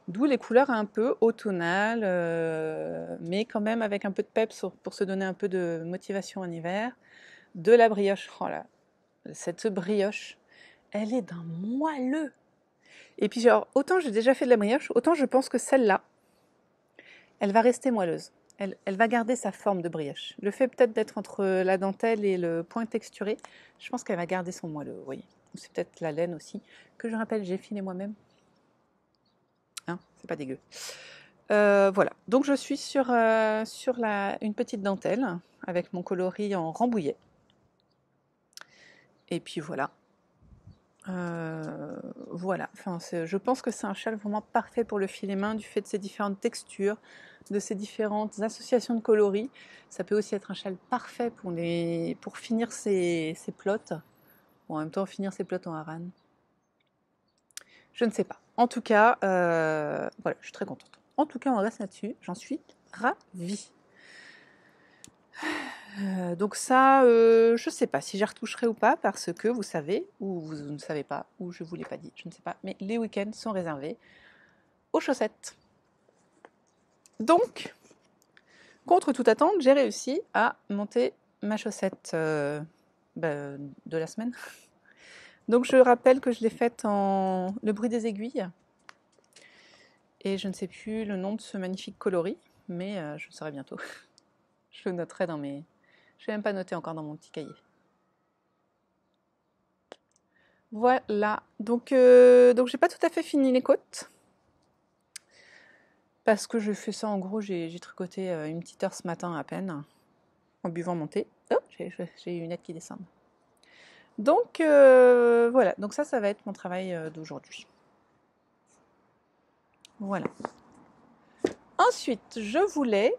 d'où les couleurs un peu automnales, mais quand même avec un peu de peps pour se donner un peu de motivation en hiver. De la brioche, oh là, cette brioche, elle est d'un moelleux. Et puis genre, autant j'ai déjà fait de la brioche, autant je pense que celle-là, elle va rester moelleuse. Elle va garder sa forme de brioche. Le fait peut-être d'être entre la dentelle et le point texturé, je pense qu'elle va garder son moelleux, vous voyez. C'est peut-être la laine aussi, que je rappelle, j'ai filé moi-même. Hein, c'est pas dégueu. Voilà, donc je suis sur une petite dentelle avec mon coloris en Rambouillet. Et puis voilà. Voilà, enfin, je pense que c'est un châle vraiment parfait pour le filet main du fait de ses différentes textures, de ses différentes associations de coloris. Ça peut aussi être un châle parfait pour finir ses plots. Bon, en même temps, finir ses plots en aran. Je ne sais pas. En tout cas, voilà, je suis très contente. En tout cas, on reste là-dessus. J'en suis ravie. Donc ça, je ne sais pas si j'y retoucherai ou pas parce que vous savez, ou vous ne savez pas, ou je ne vous l'ai pas dit, je ne sais pas, mais les week-ends sont réservés aux chaussettes. Donc, contre toute attente, j'ai réussi à monter ma chaussette de la semaine. Donc je rappelle que je l'ai faite en le bruit des aiguilles. Et je ne sais plus le nom de ce magnifique coloris, mais je le saurai bientôt. Je le noterai dans mes... Je ne l'ai même pas noté encore dans mon petit cahier. Voilà, donc j'ai pas tout à fait fini les côtes. parce que je fais ça en gros, j'ai tricoté une petite heure ce matin à peine, en buvant mon thé. Oh, j'ai les lunettes qui descendent. Donc voilà, donc ça va être mon travail d'aujourd'hui. Voilà. Ensuite, je voulais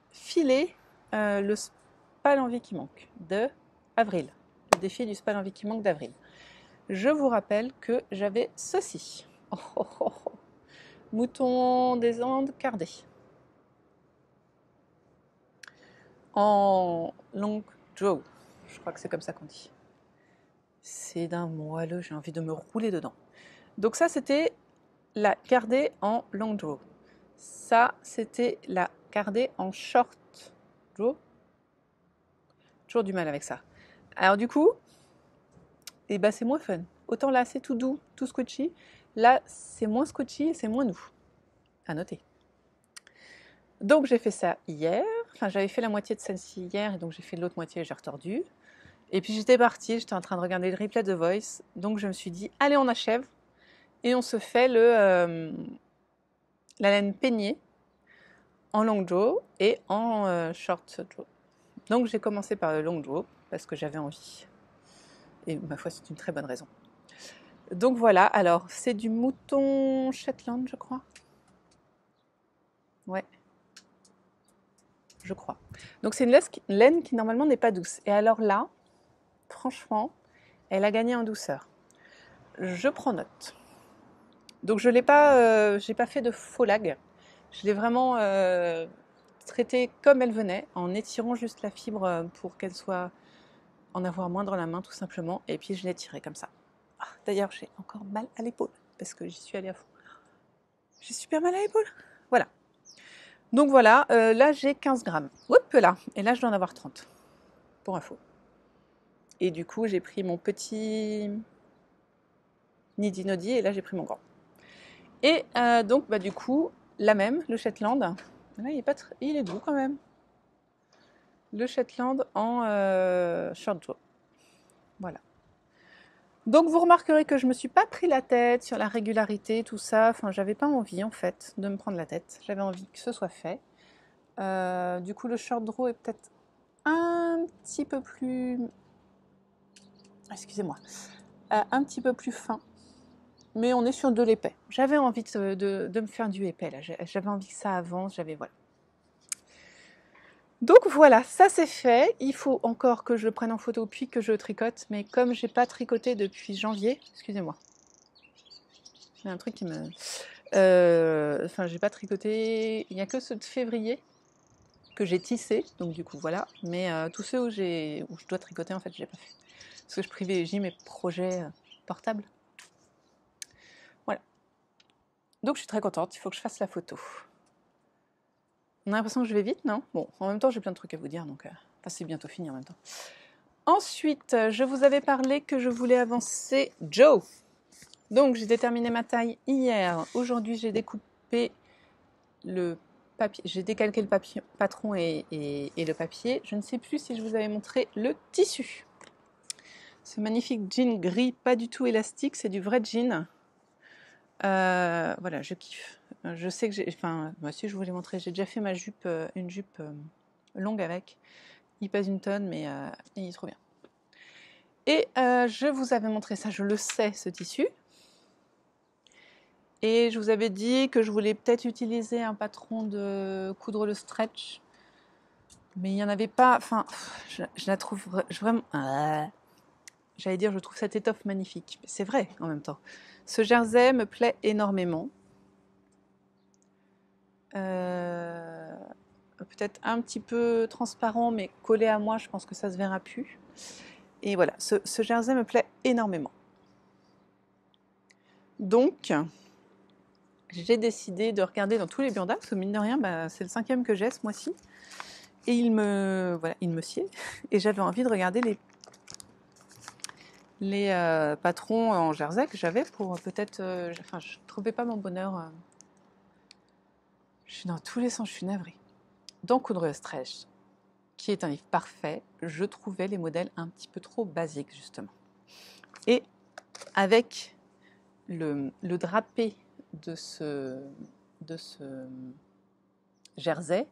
filer le Spal Envie qui manque de avril. Le défi du Spal Envie qui manque d'avril. Je vous rappelle que j'avais ceci. Oh, oh, oh, oh. Mouton des Andes cardé. En long draw. Je crois que c'est comme ça qu'on dit. C'est d'un moelleux, j'ai envie de me rouler dedans. Donc ça, c'était la cardée en long draw. Ça, c'était la cardée en short draw. Toujours du mal avec ça. Alors du coup, eh ben, c'est moins fun. Autant là, c'est tout doux, tout squishy. Là, c'est moins squishy et c'est moins doux. À noter. Donc j'ai fait ça hier. Enfin, j'avais fait la moitié de celle-ci hier et donc j'ai fait l'autre moitié et j'ai retordu. Et puis j'étais partie, j'étais en train de regarder le replay de The Voice. Donc je me suis dit, allez, on achève. Et on se fait la laine peignée en long draw et en short draw. Donc j'ai commencé par le long draw parce que j'avais envie. Et ma foi, c'est une très bonne raison. Donc voilà, alors c'est du mouton Shetland, je crois. Ouais, je crois. Donc c'est une laine qui normalement n'est pas douce. Et alors là, franchement, elle a gagné en douceur. Je prends note. Donc je n'ai pas, j'ai pas fait de faux lag. Je l'ai vraiment traitée comme elle venait, en étirant juste la fibre pour qu'elle soit en avoir moins dans la main tout simplement. Et puis je l'ai tirée comme ça. Ah, d'ailleurs, j'ai encore mal à l'épaule parce que j'y suis allée à fond. J'ai super mal à l'épaule. Voilà. Donc voilà, là j'ai 15 grammes. Hop là. Et là je dois en avoir 30. Pour info. Et du coup, j'ai pris mon petit Nidi-Nodi et là j'ai pris mon grand. Et donc, bah, du coup, la même, le Shetland. Là, il est doux quand même. Le Shetland en short draw. Voilà. Donc, vous remarquerez que je ne me suis pas pris la tête sur la régularité, tout ça. Enfin, j'avais pas envie, en fait, de me prendre la tête. J'avais envie que ce soit fait. Du coup, le short draw est peut-être un petit peu plus... Excusez-moi. Un petit peu plus fin. Mais on est sur de l'épais. J'avais envie de me faire du épais, là. J'avais envie que ça avance. Voilà. Donc voilà, ça c'est fait. Il faut encore que je le prenne en photo puis que je tricote. Mais comme j'ai pas tricoté depuis janvier, excusez-moi. Il y a un truc qui me... Enfin, j'ai pas tricoté... Il n'y a que ceux de février que j'ai tissé. Donc du coup, voilà. Mais tous ceux où je dois tricoter, en fait, je l'ai pas fait. Parce que je privilégie mes projets portables. Voilà. Donc je suis très contente. Il faut que je fasse la photo. On a l'impression que je vais vite, non? Bon, en même temps, j'ai plein de trucs à vous dire, donc enfin, c'est bientôt fini en même temps. Ensuite, je vous avais parlé que je voulais avancer Joe. Donc, j'ai déterminé ma taille hier. Aujourd'hui, j'ai découpé le papier. J'ai décalqué le patron et le papier. Je ne sais plus si je vous avais montré le tissu. Ce magnifique jean gris, pas du tout élastique, c'est du vrai jean. Voilà, je kiffe. Je sais que moi aussi je vous l'ai montré, j'ai déjà fait ma jupe, une jupe longue avec. Il pèse une tonne, mais il est trop bien. Et je vous avais montré ça, je le sais, ce tissu. Et je vous avais dit que je voulais peut-être utiliser un patron de coudre le stretch. Mais il n'y en avait pas, enfin, je la trouve vraiment... J'allais dire, je trouve cette étoffe magnifique. Mais c'est vrai, en même temps. Ce jersey me plaît énormément. Peut-être un petit peu transparent, mais collé à moi, je pense que ça se verra plus. Et voilà, ce jersey me plaît énormément. Donc, j'ai décidé de regarder dans tous les burdas, parce que mine de rien, bah, c'est le 5e que j'ai ce mois-ci. Et il me sied. Et j'avais envie de regarder les patrons en jersey que j'avais pour peut-être... enfin, je ne trouvais pas mon bonheur. Je suis dans tous les sens, je suis navrée. Dans Coudre Stretch, qui est un livre parfait, je trouvais les modèles un petit peu trop basiques, justement. Et avec le drapé de ce jersey,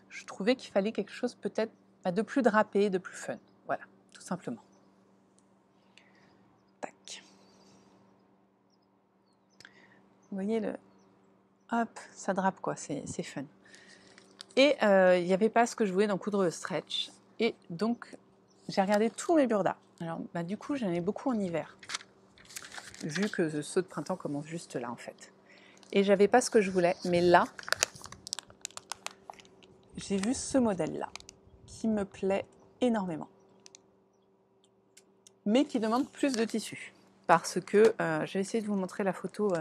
je trouvais qu'il fallait quelque chose peut-être de plus drapé, de plus fun. Voilà, tout simplement. Tac. Vous voyez, hop, ça drape quoi, c'est fun. Et il n'y avait pas ce que je voulais dans coudre le stretch. Et donc, j'ai regardé tous mes burdas. Alors, du coup, j'en ai beaucoup en hiver, vu que ceux de printemps commencent juste là, en fait. Et j'avais pas ce que je voulais, mais là, j'ai vu ce modèle-là, qui me plaît énormément, mais qui demande plus de tissu. Parce que, je vais essayer de vous montrer la photo.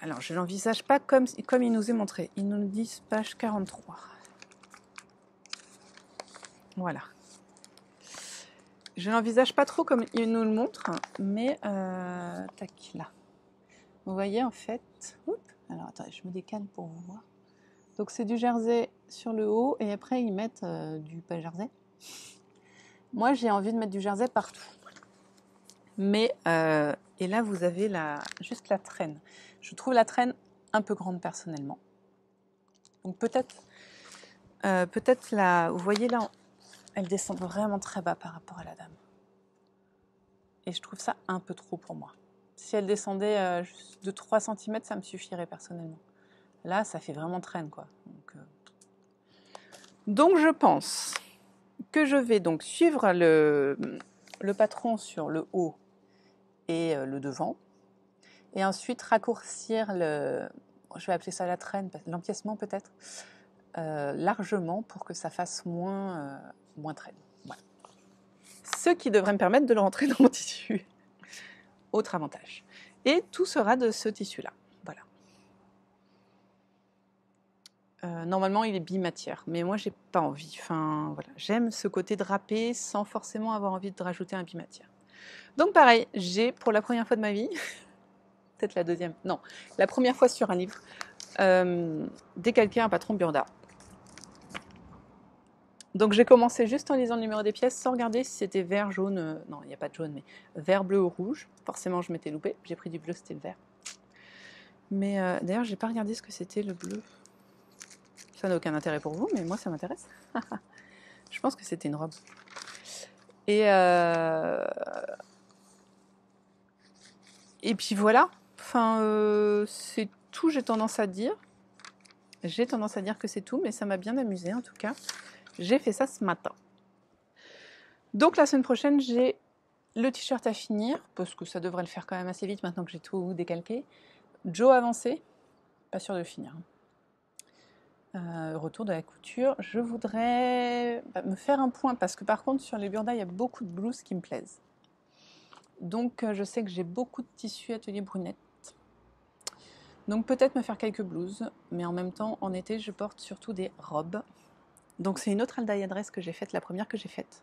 Alors, je ne l'envisage pas comme il nous est montré. Ils nous disent page 43. Voilà. Je n'envisage pas trop comme il nous le montre, mais tac, là. Vous voyez, en fait... Oups, alors, attendez, je me décale pour vous voir. Donc, c'est du jersey sur le haut, et après, ils mettent du pas jersey. Moi, j'ai envie de mettre du jersey partout. Mais, et là, vous avez juste la traîne. Je trouve la traîne un peu grande, personnellement. Donc, peut-être là, vous voyez là, elle descend vraiment très bas par rapport à la dame. Et je trouve ça un peu trop pour moi. Si elle descendait juste de 3 cm, ça me suffirait personnellement. Là, ça fait vraiment traîne, quoi. Donc je pense que je vais donc suivre le patron sur le haut et le devant. Et ensuite raccourcir je vais appeler ça la traîne, l'empiècement peut-être, largement pour que ça fasse moins traîne. Voilà. Ce qui devrait me permettre de le rentrer dans mon tissu. Autre avantage. Et tout sera de ce tissu-là. Voilà. Normalement, il est bimatière, mais moi, j'ai pas envie. Enfin, voilà. J'aime ce côté drapé sans forcément avoir envie de rajouter un bimatière. Donc, pareil, j'ai pour la première fois de ma vie, peut-être la deuxième, non, la première fois sur un livre, décalqué un patron Burda. Donc j'ai commencé juste en lisant le numéro des pièces sans regarder si c'était vert, jaune, non il n'y a pas de jaune, mais vert, bleu ou rouge. Forcément je m'étais loupée, j'ai pris du bleu, c'était le vert. Mais d'ailleurs j'ai pas regardé ce que c'était le bleu. Ça n'a aucun intérêt pour vous, mais moi ça m'intéresse. Je pense que c'était une robe. Et puis voilà, enfin c'est tout, j'ai tendance à dire. J'ai tendance à dire que c'est tout, mais ça m'a bien amusé en tout cas. J'ai fait ça ce matin. Donc la semaine prochaine, j'ai le t-shirt à finir, parce que ça devrait le faire quand même assez vite maintenant que j'ai tout décalqué. Joe avancé, pas sûr de le finir. Retour de la couture. Je voudrais me faire un point, parce que par contre sur les burdas, il y a beaucoup de blouses qui me plaisent. Donc je sais que j'ai beaucoup de tissus atelier brunette. Donc peut-être me faire quelques blouses, mais en même temps, en été, je porte surtout des robes. Donc c'est une autre aldaïa dress que j'ai faite, la première que j'ai faite.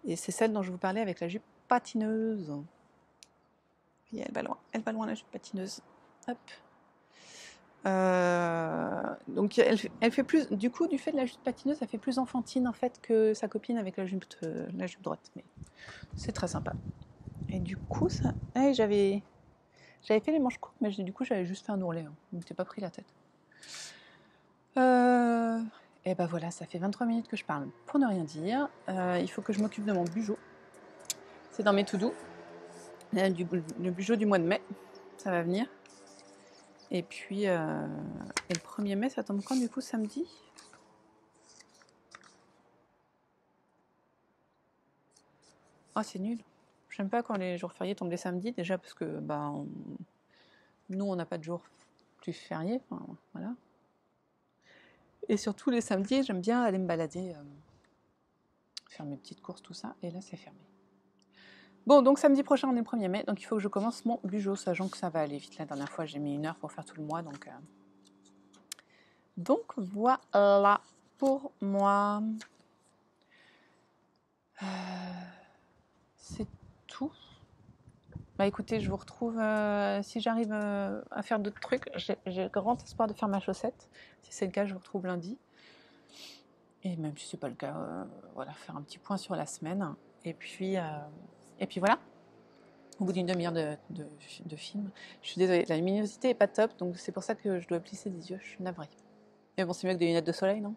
Et c'est celle dont je vous parlais avec la jupe patineuse. Et elle va loin la jupe patineuse. Hop. Donc elle fait plus, du coup, du fait de la jupe patineuse, ça fait plus enfantine en fait que sa copine avec la jupe droite. Mais c'est très sympa. Et du coup, ça, j'avais fait les manches courtes, mais du coup, j'avais juste fait un ourlet. Hein. Je ne m'étais pas pris la tête. Et ben voilà, ça fait 23 minutes que je parle pour ne rien dire. Il faut que je m'occupe de mon bugeot. C'est dans mes to-do. Le bugeot du mois de mai, ça va venir. Et puis, et le 1er mai, ça tombe quand du coup, samedi? Ah, c'est nul. J'aime pas quand les jours fériés tombent les samedis, déjà parce que nous, on n'a pas de jours plus fériés. Enfin, voilà. Et surtout les samedis, j'aime bien aller me balader, faire mes petites courses, tout ça. Et là, c'est fermé. Bon, donc samedi prochain, on est le 1er mai, donc il faut que je commence mon bugeot, sachant que ça va aller vite. La dernière fois, j'ai mis 1 heure pour faire tout le mois, donc voilà pour moi. C'est tout. Bah écoutez, je vous retrouve, si j'arrive à faire d'autres trucs, j'ai grand espoir de faire ma chaussette. Si c'est le cas, je vous retrouve lundi. Et même si c'est pas le cas, voilà, faire un petit point sur la semaine. Et puis voilà. Au bout d'une demi-heure de film. Je suis désolée, la luminosité est pas top, donc c'est pour ça que je dois plisser des yeux, je suis navrée. Mais bon, c'est mieux que des lunettes de soleil, non?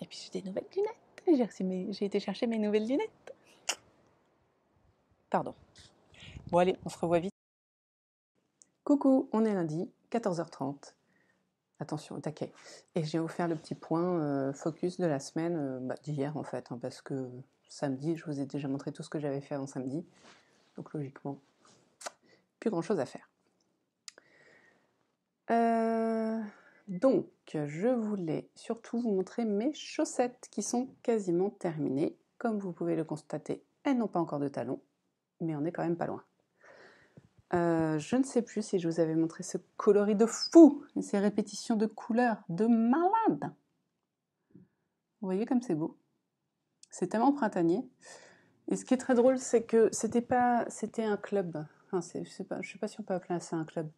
Et puis j'ai des nouvelles lunettes. J'ai été chercher mes nouvelles lunettes. Pardon. Bon allez, on se revoit vite. Coucou, on est lundi, 14h30. Attention, au taquet. Et je vais vous faire le petit point focus de la semaine d'hier en fait, hein, parce que samedi, je vous ai déjà montré tout ce que j'avais fait avant samedi. Donc logiquement, plus grand chose à faire. Donc, je voulais surtout vous montrer mes chaussettes qui sont quasiment terminées. Comme vous pouvez le constater, elles n'ont pas encore de talons, mais on est quand même pas loin. Je ne sais plus si je vous avais montré ce coloris de fou, ces répétitions de couleurs de malade. Vous voyez comme c'est beau. C'est tellement printanier. Et ce qui est très drôle, c'est que c'était un club. Enfin, je ne sais pas si on peut appeler ça un club.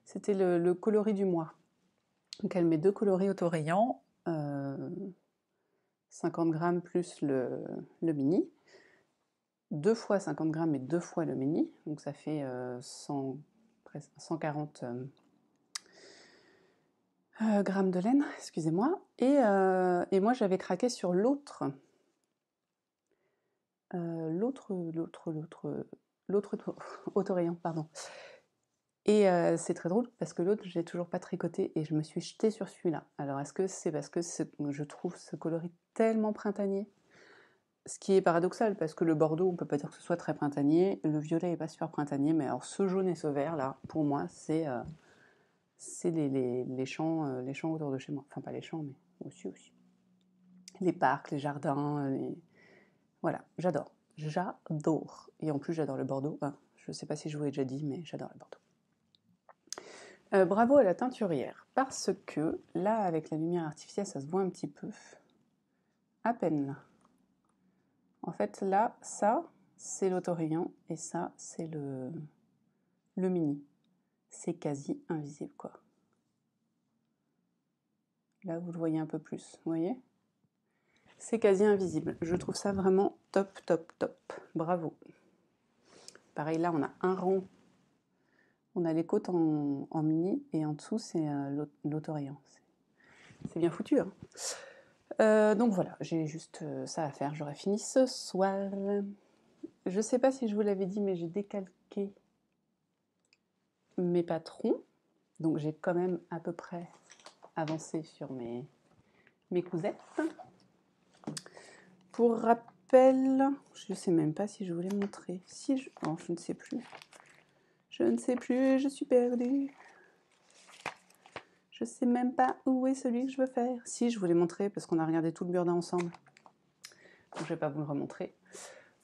C'était le coloris du mois. Donc elle met 2 coloris autorayants, 50 grammes plus le mini, 2 fois 50 grammes et 2 fois le mini, donc ça fait 140 grammes de laine, excusez-moi. Et moi j'avais craqué sur l'autre autorayon, pardon. Et c'est très drôle parce que l'autre, je l'ai toujours pas tricoté et je me suis jetée sur celui-là. Alors est-ce que c'est parce que je trouve ce coloris tellement printanier? Ce qui est paradoxal parce que le bordeaux, on peut pas dire que ce soit très printanier, le violet est pas super printanier, mais alors ce jaune et ce vert là, pour moi, c'est les champs autour de chez moi. Enfin pas les champs, mais aussi. Les parcs, les jardins, voilà, j'adore. J'adore. Et en plus j'adore le bordeaux. Enfin, je sais pas si je vous l'ai déjà dit, mais j'adore le bordeaux. Bravo à la teinturière, parce que là, avec la lumière artificielle, ça se voit un petit peu. À peine. En fait, là, ça, c'est l'autorayon, et ça, c'est le mini. C'est quasi invisible, quoi. Là, vous le voyez un peu plus, vous voyez? C'est quasi invisible. Je trouve ça vraiment top, top, top. Bravo. Pareil, là, on a un rang. On a les côtes en mini, et en dessous, c'est l'autorayon. C'est bien foutu, hein. Donc voilà, j'ai juste ça à faire, j'aurai fini ce soir. Je sais pas si je vous l'avais dit, mais j'ai décalqué mes patrons, donc j'ai quand même à peu près avancé sur mes cousettes. Pour rappel, je ne sais même pas si je vous l'ai montré. Si je... Oh, je ne sais plus. Je ne sais plus, je suis perdue. Je sais même pas où est celui que je veux faire. Si, je vous l'ai montré parce qu'on a regardé tout le Burda ensemble. Donc je vais pas vous le remontrer.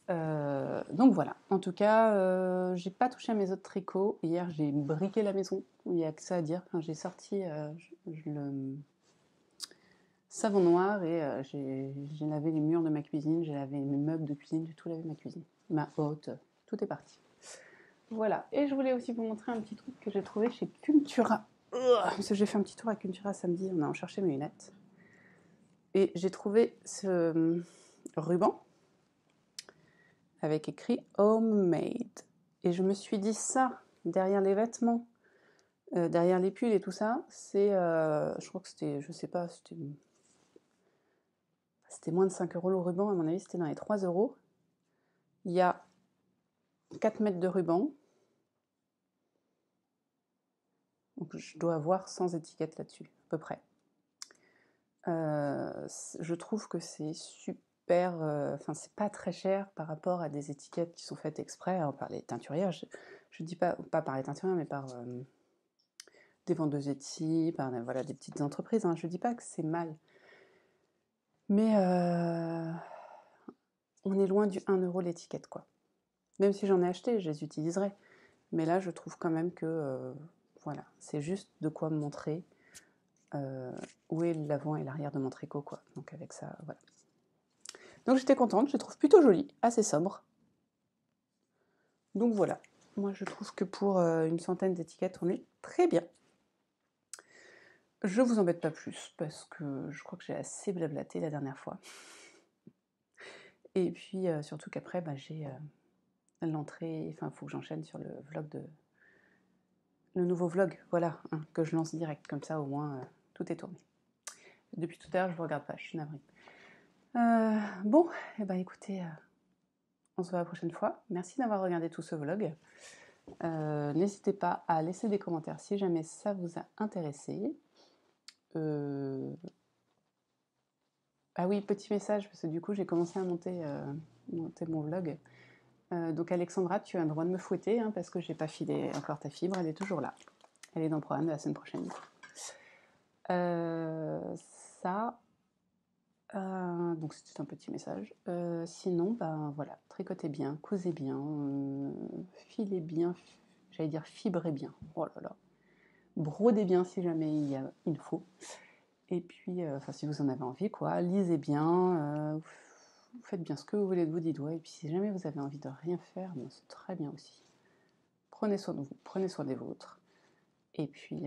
Donc voilà, en tout cas, j'ai pas touché à mes autres tricots. Hier, j'ai briqué la maison, il n'y a que ça à dire. Enfin, j'ai sorti le savon noir et j'ai lavé les murs de ma cuisine, j'ai lavé mes meubles de cuisine, j'ai tout lavé ma cuisine. Ma hotte, tout est parti. Voilà, et je voulais aussi vous montrer un petit truc que j'ai trouvé chez Cultura. Parce que j'ai fait un petit tour à Cultura samedi, on a cherché mes lunettes. Et j'ai trouvé ce ruban avec écrit Homemade. Et je me suis dit ça, derrière les vêtements, derrière les pulls et tout ça, c'est, je crois que c'était, je sais pas, c'était moins de 5 € le ruban, à mon avis c'était dans les 3 €. Il y a 4 mètres de ruban. Donc je dois avoir 100 étiquettes là-dessus, à peu près. Je trouve que c'est super, enfin c'est pas très cher par rapport à des étiquettes qui sont faites exprès hein, par les teinturières. Je dis pas par les teinturières, mais par des vendeuses Etsy, par voilà, des petites entreprises. Hein. Je dis pas que c'est mal. Mais on est loin du 1 € l'étiquette, quoi. Même si j'en ai acheté, je les utiliserai. Mais là, je trouve quand même que, voilà, c'est juste de quoi me montrer où est l'avant et l'arrière de mon tricot, quoi. Donc avec ça, voilà. Donc j'étais contente, je les trouve plutôt jolies, assez sobres. Donc voilà, moi je trouve que pour une centaine d'étiquettes, on est très bien. Je vous embête pas plus, parce que je crois que j'ai assez blablaté la dernière fois. Et puis surtout qu'après, j'ai l'entrée, enfin il faut que j'enchaîne sur le vlog le nouveau vlog, voilà, hein, que je lance direct, comme ça au moins tout est tourné. Depuis tout à l'heure, je ne vous regarde pas, je suis navrée. Bon, et ben écoutez, on se voit la prochaine fois. Merci d'avoir regardé tout ce vlog. N'hésitez pas à laisser des commentaires si jamais ça vous a intéressé. Ah oui, petit message, parce que du coup j'ai commencé à monter mon vlog. Donc Alexandra, tu as le droit de me fouetter, hein, parce que j'ai pas filé encore ta fibre, elle est toujours là. Elle est dans le programme de la semaine prochaine. Ça, donc c'était un petit message. Sinon, ben voilà, tricotez bien, cousez bien, filez bien, j'allais dire fibrez bien. Oh là là. Brodez bien si jamais il faut. Et puis, enfin si vous en avez envie, quoi, lisez bien, vous faites bien ce que vous voulez de vos 10 doigts. Et puis si jamais vous avez envie de rien faire, ben, c'est très bien aussi. Prenez soin de vous, prenez soin des vôtres. Et puis,